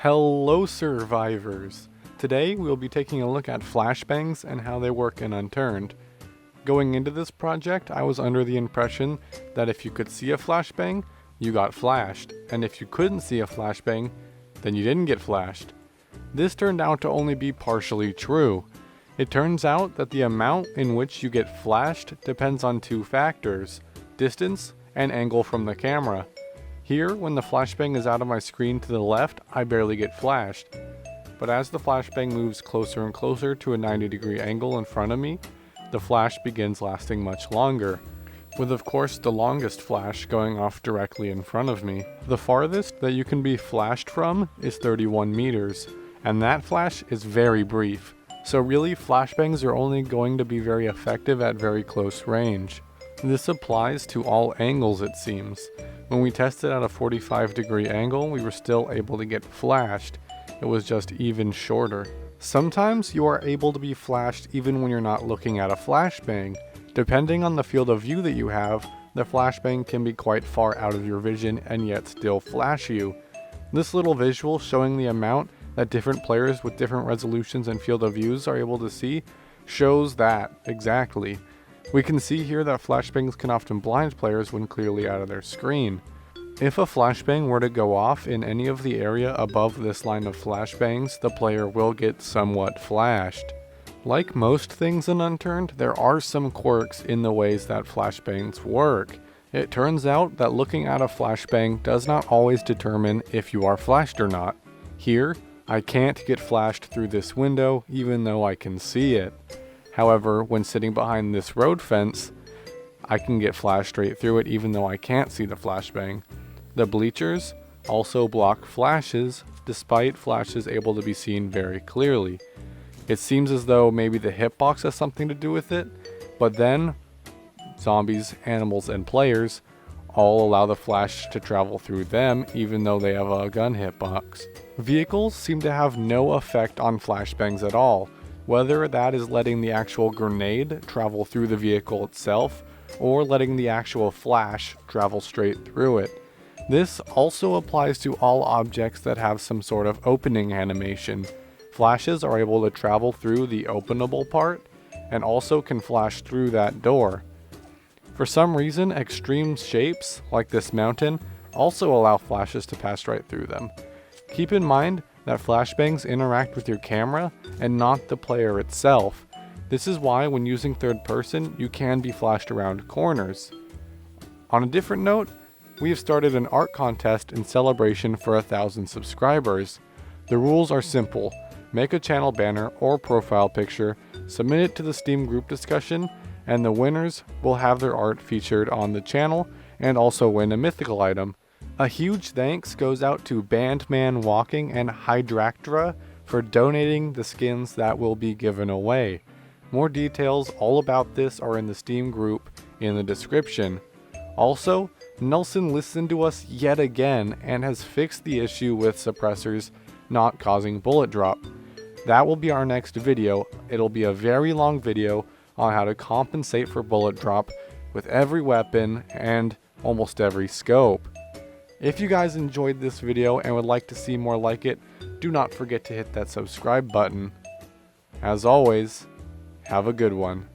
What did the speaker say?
Hello survivors! Today we'll be taking a look at flashbangs and how they work in Unturned. Going into this project, I was under the impression that if you could see a flashbang, you got flashed, and if you couldn't see a flashbang, then you didn't get flashed. This turned out to only be partially true. It turns out that the amount in which you get flashed depends on two factors: distance and angle from the camera. Here, when the flashbang is out of my screen to the left, I barely get flashed. But as the flashbang moves closer and closer to a 90-degree angle in front of me, the flash begins lasting much longer, with of course the longest flash going off directly in front of me. The farthest that you can be flashed from is 31 meters, and that flash is very brief. So really, flashbangs are only going to be very effective at very close range. This applies to all angles, it seems. When we tested at a 45-degree angle, we were still able to get flashed. It was just even shorter. Sometimes you are able to be flashed even when you're not looking at a flashbang. Depending on the field of view that you have, the flashbang can be quite far out of your vision and yet still flash you. This little visual showing the amount that different players with different resolutions and field of views are able to see shows that exactly. We can see here that flashbangs can often blind players when clearly out of their screen. If a flashbang were to go off in any of the area above this line of flashbangs, the player will get somewhat flashed. Like most things in Unturned, there are some quirks in the ways that flashbangs work. It turns out that looking at a flashbang does not always determine if you are flashed or not. Here, I can't get flashed through this window even though I can see it. However, when sitting behind this road fence, I can get flashed straight through it even though I can't see the flashbang. The bleachers also block flashes, despite flashes able to be seen very clearly. It seems as though maybe the hitbox has something to do with it, but then zombies, animals, and players all allow the flash to travel through them even though they have a gun hitbox. Vehicles seem to have no effect on flashbangs at all, whether that is letting the actual grenade travel through the vehicle itself or letting the actual flash travel straight through it. This also applies to all objects that have some sort of opening animation. Flashes are able to travel through the openable part and also can flash through that door. For some reason, extreme shapes, like this mountain, also allow flashes to pass right through them. Keep in mind that flashbangs interact with your camera and not the player itself. This is why when using third person, you can be flashed around corners. On a different note, we have started an art contest in celebration for 1,000 subscribers. The rules are simple. Make a channel banner or profile picture, submit it to the Steam group discussion, and the winners will have their art featured on the channel and also win a mythical item. A huge thanks goes out to Bandman Walking and Hydractra for donating the skins that will be given away. More details all about this are in the Steam group in the description. Also, Nelson listened to us yet again and has fixed the issue with suppressors not causing bullet drop. That will be our next video. It'll be a very long video on how to compensate for bullet drop with every weapon and almost every scope. If you guys enjoyed this video and would like to see more like it, do not forget to hit that subscribe button. As always, have a good one.